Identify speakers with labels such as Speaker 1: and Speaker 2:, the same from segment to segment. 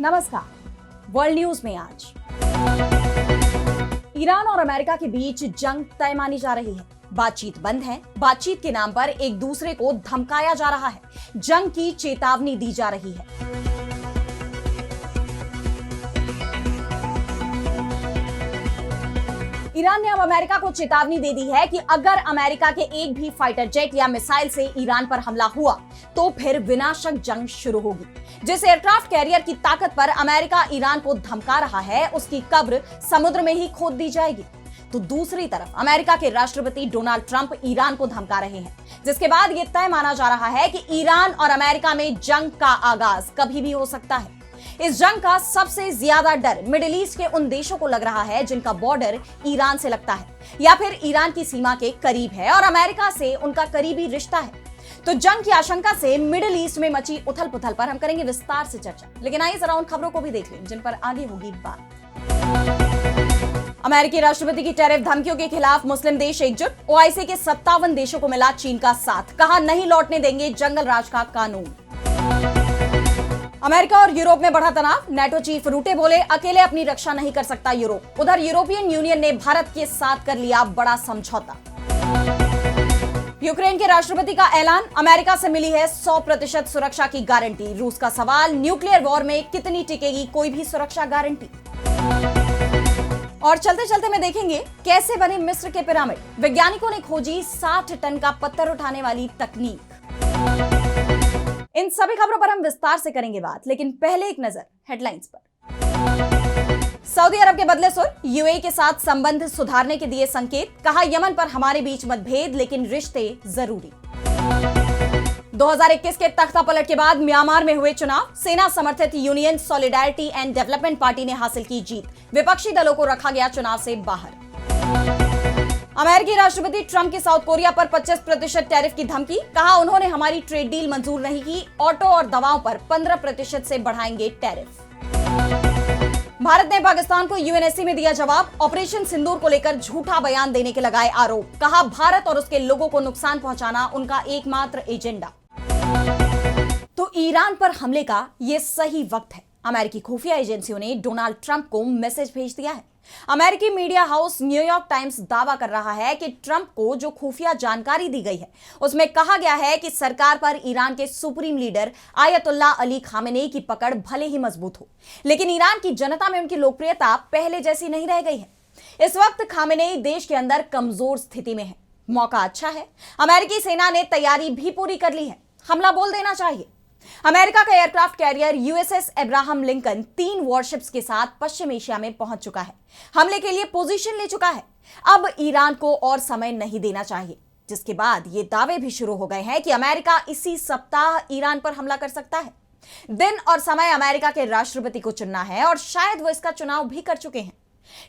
Speaker 1: नमस्कार। World news में आज ईरान और अमेरिका के बीच जंग तय मानी जा रही है। बातचीत बंद है। बातचीत के नाम पर एक दूसरे को धमकाया जा रहा है। जंग की चेतावनी दी जा रही है। ईरान ने अब अमेरिका को चेतावनी दे दी है कि अगर अमेरिका के एक भी फाइटर जेट या मिसाइल से ईरान पर हमला हुआ तो फिर विनाशक जंग शुरू होगी। जिस एयरक्राफ्ट कैरियर की ताकत पर अमेरिका ईरान को धमका रहा है, उसकी कब्र समुद्र में ही खोद दी जाएगी। तो दूसरी तरफ अमेरिका के राष्ट्रपति डोनाल्ड ट्रंप ईरान को धमका रहे हैं, जिसके बाद यह तय माना जा रहा है कि ईरान और अमेरिका में जंग का आगाज कभी भी हो सकता है। इस जंग का सबसे ज्यादा डर मिडिल ईस्ट के उन देशों को लग रहा है जिनका बॉर्डर ईरान से लगता है या फिर ईरान की सीमा के करीब है और अमेरिका से उनका करीबी रिश्ता है। तो जंग की आशंका से मिडिल ईस्ट में मची उथल पुथल पर हम करेंगे विस्तार से चर्चा। लेकिन आइए जरा उन खबरों को भी देख लें जिन पर आगे होगी बात। अमेरिकी राष्ट्रपति की टैरिफ धमकियों के खिलाफ मुस्लिम देश एकजुट। ओआईसी के 57 देशों को मिला चीन का साथ। कहा नहीं लौटने देंगे जंगल राज का कानून। अमेरिका और यूरोप में बढ़ा तनाव। नेटो चीफ रूटे बोले अकेले अपनी रक्षा नहीं कर सकता यूरोप। उधर यूरोपियन यूनियन ने भारत के साथ कर लिया बड़ा समझौता। यूक्रेन के राष्ट्रपति का ऐलान। अमेरिका से मिली है 100% सुरक्षा की गारंटी। रूस का सवाल, न्यूक्लियर वॉर में कितनी टिकेगी कोई भी सुरक्षा गारंटी। और चलते चलते में देखेंगे कैसे बने मिस्र के पिरामिड। वैज्ञानिकों ने खोजी 60 टन का पत्थर उठाने वाली तकनीक। इन सभी खबरों पर हम विस्तार से करेंगे बात, लेकिन पहले एक नजर हेडलाइंस पर। सऊदी अरब के बदले सुर। यूएई के साथ संबंध सुधारने के दिए संकेत। कहा यमन पर हमारे बीच मतभेद लेकिन रिश्ते जरूरी। 2021 के तख्ता पलट के बाद म्यांमार में हुए चुनाव। सेना समर्थित union solidarity and development party ने हासिल की जीत। विपक्षी दलों को रखा गया चुनाव से बाहर। अमेरिकी राष्ट्रपति ट्रंप की साउथ कोरिया पर 25% टैरिफ की धमकी। कहा उन्होंने हमारी ट्रेड डील मंजूर नहीं की। ऑटो और दवाओं पर 15% से बढ़ाएंगे टैरिफ। भारत ने पाकिस्तान को यूएनएससी में दिया जवाब। ऑपरेशन सिंदूर को लेकर झूठा बयान देने के लगाए आरोप। कहा भारत और उसके लोगों को नुकसान पहुंचाना उनका एकमात्र एजेंडा। तो ईरान पर हमले का यह सही वक्त है। अमेरिकी खुफिया एजेंसियों ने डोनाल्ड ट्रंप को मैसेज भेज दिया है। अमेरिकी मीडिया हाउस न्यूयॉर्क टाइम्स दावा कर रहा है कि ट्रंप को जो खुफिया जानकारी दी गई है उसमें कहा गया है कि सरकार पर ईरान के supreme leader ayatollah Ali Khamenei की पकड़ भले ही मजबूत हो, लेकिन ईरान की जनता में उनकी लोकप्रियता पहले जैसी नहीं रह गई है। इस वक्त खामेनेई देश के अंदर कमजोर स्थिति में है। मौका अच्छा है। अमेरिकी सेना ने तैयारी भी पूरी कर ली है। हमला बोल देना चाहिए। अमेरिका का aircraft carrier USS Abraham Lincoln 3 warships के साथ पश्चिम एशिया में पहुंच चुका है। हमले के लिए पोजीशन ले चुका है। अब ईरान को और समय नहीं देना चाहिए, जिसके बाद ये दावे भी शुरू हो गए हैं कि अमेरिका इसी सप्ताह ईरान पर हमला कर सकता है। दिन और समय अमेरिका के राष्ट्रपति को चुनना है और शायद वो इसका चुनाव भी कर चुके हैं।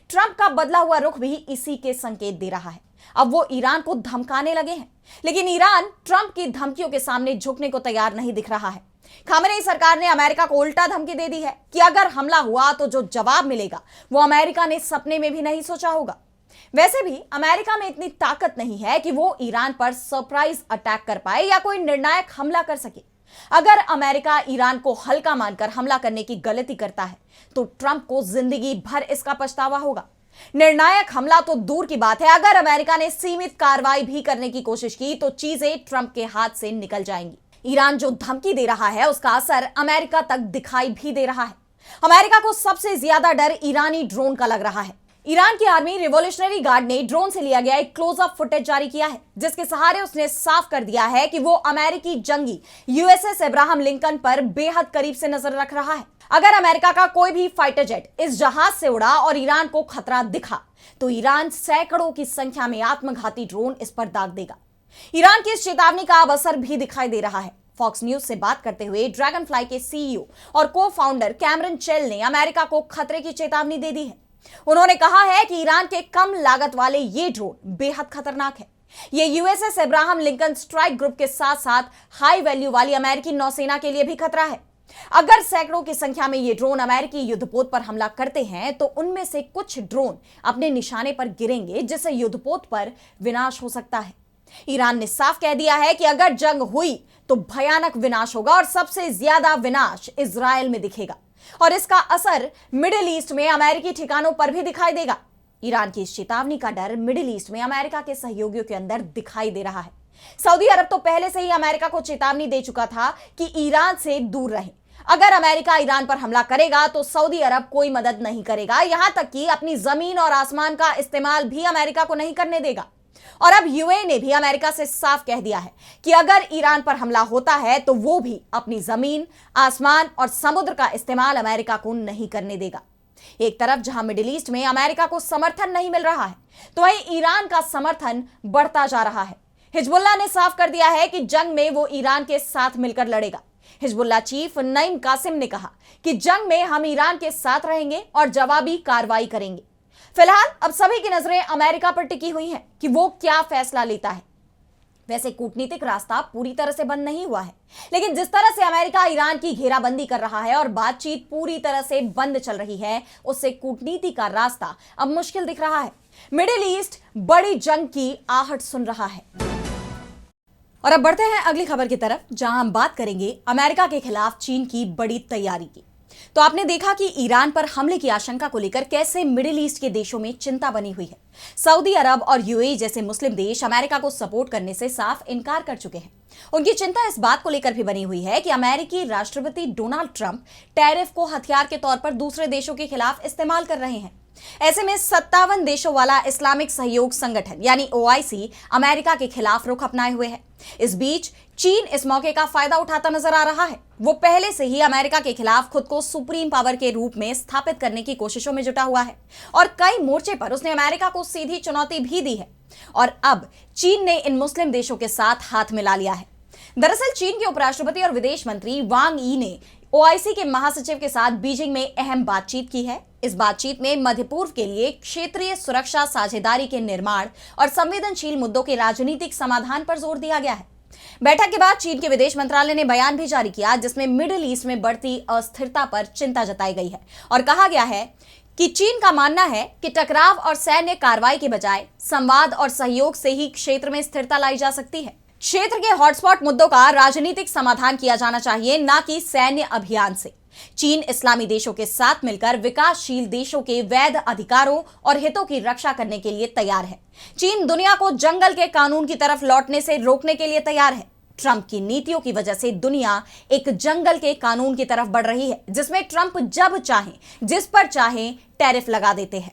Speaker 1: ट्रंप का बदला हुआ रुख भी इसी के संकेत दे रहा है। अब वो ईरान को धमकाने लगे हैं, लेकिन ईरान ट्रंप की धमकियों के सामने झुकने को तैयार नहीं दिख रहा है। खामेनेई सरकार ने अमेरिका को उल्टा धमकी दे दी है कि अगर हमला हुआ तो जो जवाब मिलेगा वो अमेरिका ने सपने में भी नहीं सोचा होगा। वैसे भी अमेरिका में इतनी ताकत नहीं है कि वो ईरान पर सरप्राइज अटैक कर पाए या कोई निर्णायक हमला कर सके। अगर अमेरिका ईरान को हल्का मानकर हमला करने की गलती करता है तो ट्रंप को जिंदगी भर इसका पछतावा होगा। निर्णायक हमला तो दूर की बात है, अगर अमेरिका ने सीमित कार्रवाई भी करने की कोशिश की तो चीजें ट्रंप के हाथ से निकल जाएंगी। ईरान जो धमकी दे रहा है उसका असर अमेरिका तक दिखाई भी दे रहा है। अमेरिका को सबसे ज्यादा डर ईरानी ड्रोन का लग रहा है। ईरान की आर्मी रिवॉल्यूशनरी गार्ड ने ड्रोन से लिया गया एक क्लोजअप फुटेज जारी किया है, जिसके सहारे उसने साफ कर दिया है कि वो अमेरिकी जंगी यूएसएस अब्राहम लिंकन पर बेहद करीब से नजर रख रहा है। अगर अमेरिका का कोई भी फाइटर जेट इस जहाज से उड़ा और ईरान को खतरा दिखा तो ईरान सैकड़ों की संख्या में आत्मघाती ड्रोन इस पर दाग देगा। ईरान की इस चेतावनी का अब असर भी दिखाई दे रहा है। फॉक्स न्यूज से बात करते हुए ड्रैगन फ्लाई के सीईओ और को फाउंडर कैमरन चेल ने अमेरिका को खतरे की चेतावनी दे दी है। उन्होंने कहा है कि ईरान के कम लागत वाले ये ड्रोन बेहद खतरनाक है। ये USS Abraham Lincoln strike group के साथ साथ हाई वैल्यू वाली अमेरिकी नौसेना के लिए भी खतरा है। अगर सैकड़ों की संख्या में ये ड्रोन अमेरिकी युद्धपोत पर हमला करते हैं तो उनमें से कुछ ड्रोन अपने निशाने पर गिरेंगे, जिससे युद्धपोत पर विनाश हो सकता है। ईरान ने साफ कह दिया है कि अगर जंग हुई तो भयानक विनाश होगा और सबसे ज्यादा विनाश इजरायल में दिखेगा। और इसका असर मिडिल ईस्ट में अमेरिकी ठिकानों पर भी दिखाई देगा। ईरान की इस चेतावनी का डर मिडिल ईस्ट में अमेरिका के सहयोगियों के अंदर दिखाई दे रहा है। सऊदी अरब तो पहले से ही अमेरिका को चेतावनी दे चुका था कि ईरान से दूर रहें। अगर अमेरिका ईरान पर हमला करेगा तो सऊदी अरब कोई मदद नहीं करेगा, यहां तक कि अपनी जमीन और आसमान का इस्तेमाल भी अमेरिका को नहीं करने देगा। और अब यूएई ने भी अमेरिका से साफ कह दिया है कि अगर ईरान पर हमला होता है तो वो भी अपनी जमीन, आसमान और समुद्र का इस्तेमाल अमेरिका को नहीं करने देगा। एक तरफ जहां मिडिल ईस्ट में अमेरिका को समर्थन नहीं मिल रहा है, तो वहीं ईरान का समर्थन बढ़ता जा रहा है। हिजबुल्लाह ने साफ कर दिया है कि जंग में वो ईरान के साथ मिलकर लड़ेगा। हिजबुल्लाह चीफ नईम कासिम ने कहा कि जंग में हम ईरान के साथ रहेंगे और जवाबी कार्रवाई करेंगे। फिलहाल अब सभी की नजरें अमेरिका पर टिकी हुई हैं कि वो क्या फैसला लेता है। वैसे कूटनीतिक रास्ता पूरी तरह से बंद नहीं हुआ है, लेकिन जिस तरह से अमेरिका ईरान की घेराबंदी कर रहा है और बातचीत पूरी तरह से बंद चल रही है, उससे कूटनीति का रास्ता अब मुश्किल दिख रहा है। मिडिल ईस्ट बड़ी जंग की आहट सुन रहा है। और अब बढ़ते हैं अगली खबर की तरफ, जहां हम बात करेंगे अमेरिका के खिलाफ चीन की बड़ी तैयारी की। तो आपने देखा कि ईरान पर हमले की आशंका को लेकर कैसे मिडिल ईस्ट के देशों में चिंता बनी हुई है। सऊदी अरब और यूएई जैसे मुस्लिम देश अमेरिका को सपोर्ट करने से साफ इनकार कर चुके हैं। उनकी चिंता इस बात को लेकर भी बनी हुई है कि अमेरिकी राष्ट्रपति डोनाल्ड ट्रंप टैरिफ को हथियार के तौर पर दूसरे देशों के खिलाफ इस्तेमाल कर रहे हैं। ऐसे में 57 देशों वाला इस्लामिक सहयोग संगठन यानी ओआईसी अमेरिका के खिलाफ रुख अपनाए हुए है। इस बीच चीन इस मौके का फायदा उठाता नजर आ रहा है। वो पहले से ही अमेरिका के खिलाफ खुद को सुप्रीम पावर के रूप में स्थापित करने की कोशिशों में जुटा हुआ है और कई मोर्चे पर उसने अमेरिका को सीधी चुनौती भी दी है। और अब चीन ने इन मुस्लिम देशों के साथ हाथ मिला लिया है। दरअसल चीन के उपराष्ट्रपति और विदेश मंत्री वांग यी ने ओआईसी के महासचिव के साथ बीजिंग में अहम बातचीत की है। इस बातचीत में मध्य पूर्व के लिए क्षेत्रीय सुरक्षा साझेदारी के निर्माण और संवेदनशील मुद्दों के राजनीतिक समाधान पर जोर दिया गया है। बैठक के बाद चीन के विदेश मंत्रालय ने बयान भी जारी किया, जिसमें मिडिल ईस्ट में बढ़ती अस्थिरता पर चिंता जताई गई है और कहा गया है कि चीन का मानना है कि टकराव और सैन्य कार्रवाई के बजाय संवाद और सहयोग से ही क्षेत्र में स्थिरता लाई जा सकती है। क्षेत्र के हॉटस्पॉट मुद्दों का राजनीतिक समाधान किया जाना चाहिए, न कि सैन्य अभियान से। चीन इस्लामी देशों के साथ मिलकर विकासशील देशों के वैध अधिकारों और हितों की रक्षा करने के लिए तैयार है। चीन दुनिया को जंगल के कानून की तरफ लौटने से रोकने के लिए तैयार है। ट्रंप की नीतियों की वजह से दुनिया एक जंगल के कानून की तरफ बढ़ रही है, जिसमें ट्रंप जब चाहे जिस पर चाहे टैरिफ लगा देते हैं।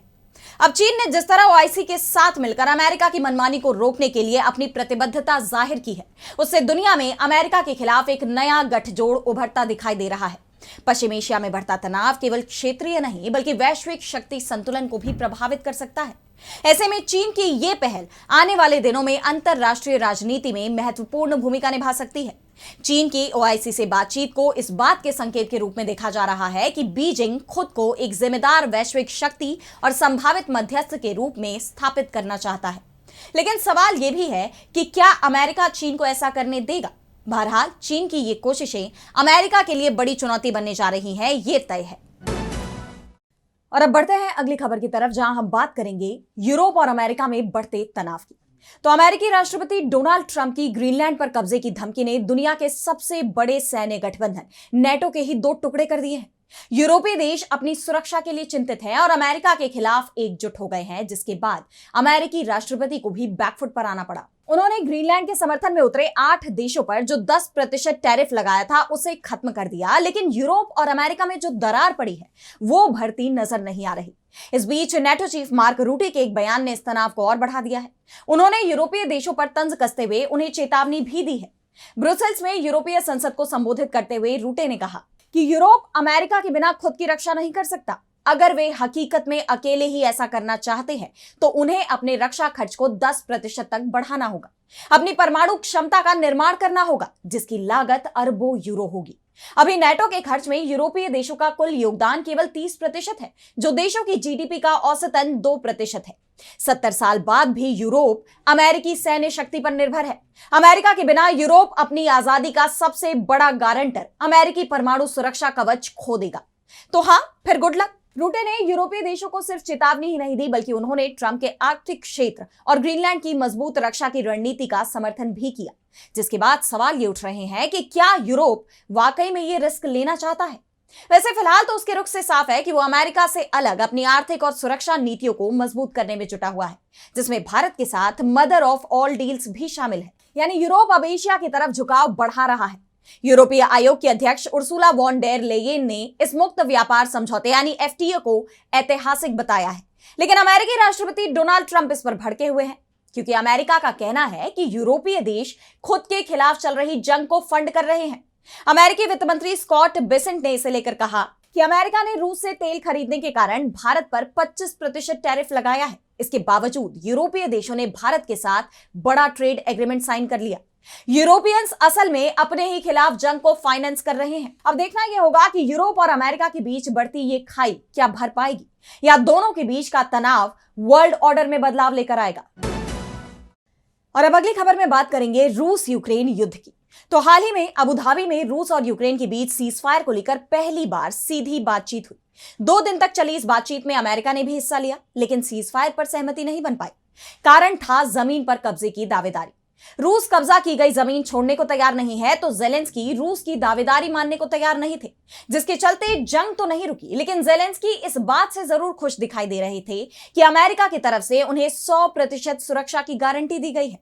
Speaker 1: अब चीन ने जिस तरह ओआईसी के साथ मिलकर अमेरिका की मनमानी को रोकने के लिए अपनी प्रतिबद्धता जाहिर की है, उससे दुनिया में अमेरिका के खिलाफ एक नया गठजोड़ उभरता दिखाई दे रहा है। पश्चिम एशिया में बढ़ता तनाव केवल क्षेत्रीय नहीं बल्कि वैश्विक शक्ति संतुलन को भी प्रभावित कर सकता है। ऐसे में चीन की यह पहल आने वाले दिनों में अंतरराष्ट्रीय राजनीति में महत्वपूर्ण भूमिका निभा सकती है। चीन की ओआईसी से बातचीत को इस बात के संकेत के रूप में देखा जा रहा है कि बीजिंग खुद को एक जिम्मेदार वैश्विक शक्ति और संभावित मध्यस्थ के रूप में स्थापित करना चाहता है। लेकिन सवाल यह भी है कि क्या अमेरिका चीन को ऐसा करने देगा। बहरहाल चीन की ये कोशिशें अमेरिका के लिए बड़ी चुनौती बनने जा रही हैं, ये तय है। और अब बढ़ते हैं अगली खबर की तरफ, जहां हम बात करेंगे यूरोप और अमेरिका में बढ़ते तनाव की। तो अमेरिकी राष्ट्रपति डोनाल्ड ट्रंप की ग्रीनलैंड पर कब्जे की धमकी ने दुनिया के सबसे बड़े सैन्य गठबंधन नेटो के ही दो टुकड़े कर दिए हैं। यूरोपीय देश अपनी सुरक्षा के लिए चिंतित हैं और अमेरिका के खिलाफ एकजुट हो गए हैं, जिसके बाद अमेरिकी राष्ट्रपति को भी बैकफुट पर आना पड़ा। उन्होंने ग्रीनलैंड के समर्थन में उतरे 8 देशों पर जो 10% टैरिफ लगाया था उसे खत्म कर दिया, लेकिन यूरोप और अमेरिका में जो दरार पड़ी है वो भरती नजर नहीं आ रही। इस बीच नेटो चीफ मार्क रूटे के एक बयान ने इस तनाव को और बढ़ा दिया है। उन्होंने यूरोपीय देशों पर तंज कसते हुए उन्हें चेतावनी भी दी है। ब्रुसेल्स में यूरोपीय संसद को संबोधित करते हुए रूटे ने कहा कि यूरोप अमेरिका के बिना खुद की रक्षा नहीं कर सकता। अगर वे हकीकत में अकेले ही ऐसा करना चाहते हैं तो उन्हें अपने रक्षा खर्च को 10% तक बढ़ाना होगा, अपनी परमाणु क्षमता का निर्माण करना होगा, जिसकी लागत अरबों यूरो होगी। अभी नेटो के खर्च में यूरोपीय देशों का कुल योगदान केवल 30% है, जो देशों की जीडीपी का औसतन 2% है। 70 साल बाद भी यूरोप अमेरिकी सैन्य शक्ति पर निर्भर है। अमेरिका के बिना यूरोप अपनी आजादी का सबसे बड़ा गारंटर अमेरिकी परमाणु सुरक्षा कवच खो देगा। तो हाँ, फिर गुड लक। रूटे ने यूरोपीय देशों को सिर्फ चेतावनी ही नहीं दी, बल्कि उन्होंने ट्रंप के आर्कटिक क्षेत्र और ग्रीनलैंड की मजबूत रक्षा की रणनीति का समर्थन भी किया, जिसके बाद सवाल ये उठ रहे हैं कि क्या यूरोप वाकई में ये रिस्क लेना चाहता है। वैसे फिलहाल तो उसके रुख से साफ है कि वो अमेरिका से अलग अपनी आर्थिक और सुरक्षा नीतियों को मजबूत करने में जुटा हुआ है, जिसमें भारत के साथ मदर ऑफ ऑल डील्स भी शामिल है। यानी यूरोप अब एशिया की तरफ झुकाव बढ़ा रहा है। यूरोपीय आयोग की अध्यक्ष उर्सुला वॉन डेर लेयेन ने इस मुक्त व्यापार समझौते यानी एफटीए को ऐतिहासिक बताया है, लेकिन अमेरिकी राष्ट्रपति डोनाल्ड ट्रंप इस पर भड़के हुए हैं, क्योंकि अमेरिका का कहना है कि यूरोपीय देश खुद के खिलाफ चल रही जंग को फंड कर रहे हैं। अमेरिकी वित्त मंत्री स्कॉट बेसेंट ने इसे लेकर कहा कि अमेरिका ने रूस से तेल खरीदने के कारण भारत पर 25% टैरिफ लगाया है। इसके बावजूद यूरोपीय देशों ने भारत के साथ बड़ा ट्रेड एग्रीमेंट साइन कर लिया। यूरोपियंस असल में अपने ही खिलाफ जंग को फाइनेंस कर रहे हैं। अब देखना यह होगा कि यूरोप और अमेरिका के बीच बढ़ती ये खाई क्या भर पाएगी, या दोनों के बीच का तनाव वर्ल्ड ऑर्डर में बदलाव लेकर आएगा। और अब अगली खबर में बात करेंगे रूस यूक्रेन युद्ध की। तो हाल ही में अबू धाबी में रूस और यूक्रेन के बीच सीजफायर को लेकर पहली बार सीधी बातचीत हुई। 2 दिन तक चली इस बातचीत में अमेरिका ने भी हिस्सा लिया, लेकिन सीजफायर पर सहमति नहीं बन पाई। कारण था जमीन पर कब्जे की दावेदारी। रूस कब्जा की गई जमीन छोड़ने को तैयार नहीं है, तो जेलेंस्की रूस की दावेदारी मानने को तैयार नहीं थे, जिसके चलते जंग तो नहीं रुकी, लेकिन जेलेंस्की इस बात से जरूर खुश दिखाई दे रहे थे कि अमेरिका की तरफ से उन्हें 100% सुरक्षा की गारंटी दी गई है।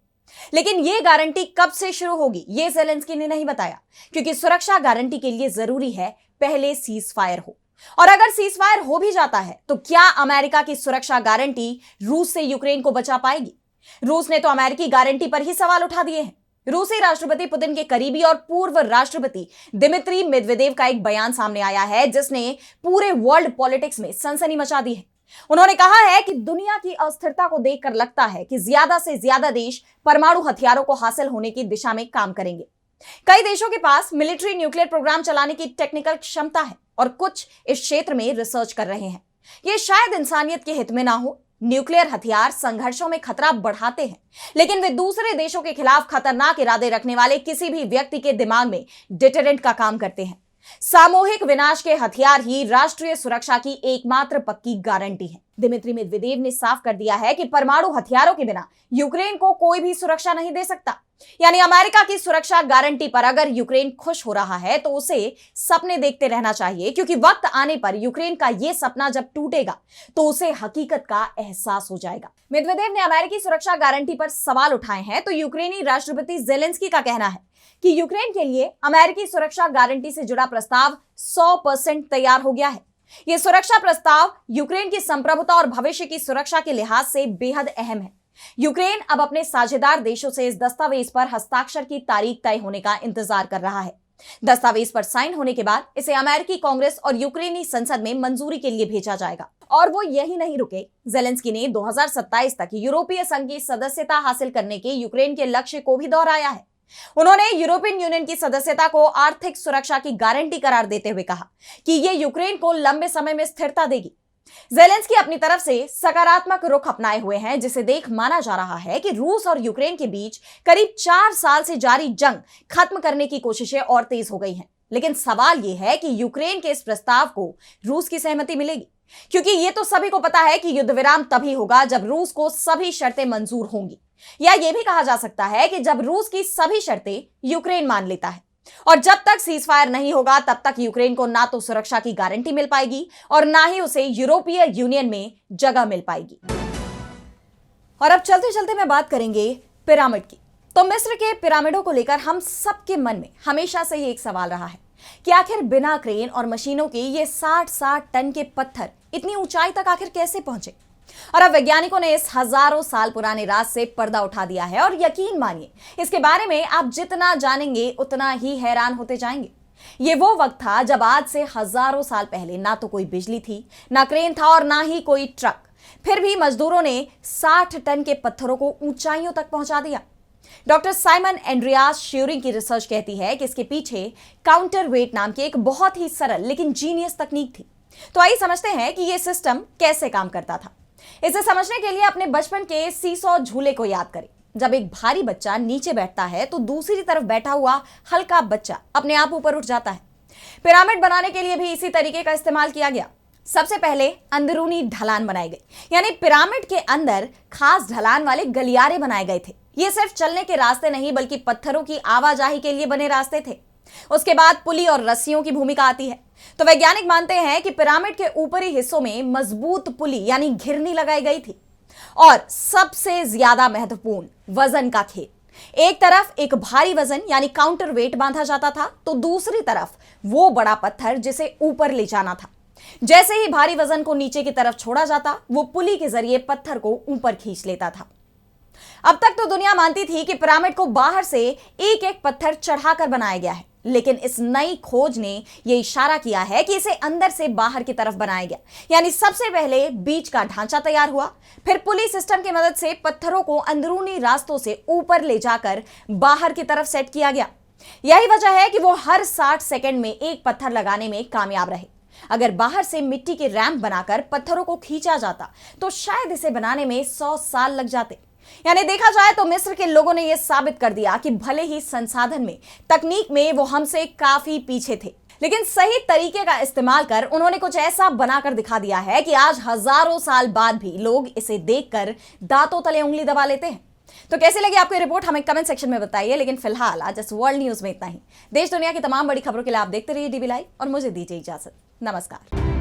Speaker 1: लेकिन यह गारंटी कब से शुरू होगी, यह जेलेंस्की ने नहीं बताया, क्योंकि सुरक्षा गारंटी के लिए जरूरी है पहले सीज फायर हो। और अगर सीज फायर हो भी जाता है तो क्या अमेरिका की सुरक्षा गारंटी रूस से यूक्रेन को बचा पाएगी? रूस ने तो अमेरिकी गारंटी पर ही सवाल उठा दिए हैं। रूसी राष्ट्रपति पुतिन के करीबी और पूर्व राष्ट्रपति दिमित्री मेदवेदेव का एक बयान सामने आया है, जिसने पूरे वर्ल्ड पॉलिटिक्स में सनसनी मचा दी है। उन्होंने कहा है कि दुनिया की अस्थिरता को देखकर लगता है कि ज्यादा से ज्यादा देश परमाणु हथियारों को हासिल होने की दिशा में काम करेंगे। कई देशों के पास मिलिट्री न्यूक्लियर प्रोग्राम चलाने की टेक्निकल क्षमता है और कुछ इस क्षेत्र में रिसर्च कर रहे हैं। यह शायद इंसानियत के हित में ना हो। न्यूक्लियर हथियार संघर्षों में खतरा बढ़ाते हैं, लेकिन वे दूसरे देशों के खिलाफ खतरनाक इरादे रखने वाले किसी भी व्यक्ति के दिमाग में डिटरेंट का काम करते हैं। सामूहिक विनाश के हथियार ही राष्ट्रीय सुरक्षा की एकमात्र पक्की गारंटी है। दिमित्री मेदवेदेव ने साफ कर दिया है कि परमाणु हथियारों के बिना यूक्रेन को कोई भी सुरक्षा नहीं दे सकता। यानी अमेरिका की सुरक्षा गारंटी पर अगर यूक्रेन खुश हो रहा है तो उसे सपने देखते रहना चाहिए, क्योंकि वक्त आने पर यूक्रेन का यह सपना जब टूटेगा तो उसे हकीकत का एहसास हो जाएगा। मेदवेदेव ने अमेरिकी सुरक्षा गारंटी पर सवाल उठाए हैं, तो यूक्रेनी राष्ट्रपति जेलेंस्की का कहना है कि यूक्रेन के लिए अमेरिकी सुरक्षा गारंटी से जुड़ा प्रस्ताव 100% तैयार हो गया है। यह सुरक्षा प्रस्ताव यूक्रेन की संप्रभुता और भविष्य की सुरक्षा के लिहाज से बेहद अहम है। यूक्रेन अब अपने साझेदार देशों से इस दस्तावेज पर हस्ताक्षर की तारीख तय होने का इंतजार कर रहा है। दस्तावेज पर साइन होने के बाद इसे अमेरिकी कांग्रेस और यूक्रेनी संसद में मंजूरी के लिए भेजा जाएगा। और वो यही नहीं रुके, जेलेंस्की ने 2027 तक यूरोपीय संघ की सदस्यता हासिल करने के यूक्रेन के लक्ष्य को भी दोहराया है। उन्होंने यूरोपियन यूनियन की सदस्यता को आर्थिक सुरक्षा की गारंटी करार देते हुए कहा कि यह यूक्रेन को लंबे समय में स्थिरता देगी। जेलेंस्की अपनी तरफ से सकारात्मक रुख अपनाए हुए हैं, जिसे देख माना जा रहा है कि रूस और यूक्रेन के बीच करीब 4 साल से जारी जंग खत्म करने की कोशिशें और तेज हो गई हैं। लेकिन सवाल यह है कि यूक्रेन के इस प्रस्ताव को रूस की सहमति मिलेगी, क्योंकि यह तो सभी को पता है कि युद्ध विराम तभी होगा जब रूस को सभी शर्तें मंजूर होंगी, या यह भी कहा जा सकता है कि जब रूस की सभी शर्तें यूक्रेन मान लेता है। और जब तक सीजफायर नहीं होगा तब तक यूक्रेन को ना तो सुरक्षा की गारंटी मिल पाएगी और ना ही उसे यूरोपीय यूनियन में जगह मिल पाएगी। और अब चलते चलते मैं बात करेंगे पिरामिड की। तो मिस्र के पिरामिडों को लेकर हम सबके मन में हमेशा से ही एक सवाल रहा है कि आखिर बिना क्रेन और मशीनों के ये 60-60 टन के पत्थर इतनी ऊंचाई तक आखिर कैसे पहुंचे। और अब वैज्ञानिकों ने इस हजारों साल पुराने राज से पर्दा उठा दिया है, और यकीन मानिए इसके बारे में आप जितना जानेंगे उतना ही हैरान होते जाएंगे। ये वो वक्त था जब आज से हजारों साल पहले ना तो कोई बिजली थी, ना क्रेन था और ना ही कोई ट्रक। फिर भी मजदूरों ने 60 टन के पत्थरों को ऊंचाइयों तक पहुंचा दिया। डॉक्टर साइमन एंड्रियास श्यूरिंग की रिसर्च कहती है कि इसके पीछे काउंटर वेट नाम की एक बहुत ही सरल लेकिन जीनियस तकनीक थी। तो आइए समझते हैं कि यह सिस्टम कैसे काम करता था। इसे समझने के लिए अपने बचपन के सीसॉ झूले को याद करें। जब एक भारी बच्चा नीचे बैठता है तो दूसरी तरफ बैठा हुआ हल्का बच्चा अपने आप ऊपर उठ जाता है। पिरामिड बनाने के लिए भी इसी तरीके का इस्तेमाल किया गया। सबसे पहले अंदरूनी ढलान बनाए गए, यानी पिरामिड के अंदर खास ढलान वाले गलियारे बनाए गए थे। ये सिर्फ चलने के रास्ते नहीं बल्कि पत्थरों की आवाजाही के लिए बने रास्ते थे। उसके बाद पुली और रस्सियों की भूमिका आती है। तो वैज्ञानिक मानते हैं कि पिरामिड के ऊपरी हिस्सों में मजबूत पुली यानी घिरनी लगाई गई थी। और सबसे ज्यादा महत्वपूर्ण, वजन का खेल। एक तरफ एक भारी वजन यानी काउंटर वेट बांधा जाता था, तो दूसरी तरफ वो बड़ा पत्थर जिसे ऊपर ले जाना था। जैसे ही भारी वजन को नीचे की तरफ छोड़ा जाता, वो पुली के जरिए पत्थर को ऊपर खींच लेता था। अब तक तो दुनिया मानती थी कि पिरामिड को बाहर से एक एक पत्थर चढ़ाकर बनाया गया है, लेकिन इस नई खोज ने यह इशारा किया है कि इसे अंदर से बाहर की तरफ बनाया गया। यानी सबसे पहले बीच का ढांचा तैयार हुआ, फिर पुली सिस्टम की मदद से पत्थरों को अंदरूनी रास्तों से ऊपर ले जाकर बाहर की तरफ सेट किया गया। यही वजह है कि वो हर 60 सेकंड में एक पत्थर लगाने में कामयाब रहे। अगर बाहर से मिट्टी के रैंप बनाकर पत्थरों को खींचा जाता, तो शायद इसे बनाने में 100 साल लग जाते। यानी देखा जाए तो मिस्र के लोगों ने यह साबित कर दिया कि भले ही संसाधन में, तकनीक में वो हमसे काफी पीछे थे, लेकिन सही तरीके का इस्तेमाल कर उन्होंने कुछ ऐसा बनाकर दिखा दिया है कि आज हजारों साल बाद भी लोग इसे देखकर दांतों तले उंगली दबा लेते हैं। तो कैसी लगी आपको ये रिपोर्ट, हमें कमेंट सेक्शन में बताइए। लेकिन फिलहाल आज इस वर्ल्ड न्यूज में इतना ही। देश दुनिया की तमाम बड़ी खबरों के लिए आप देखते रहिए डीबी लाइव और मुझे दीजिए इजाजत। नमस्कार।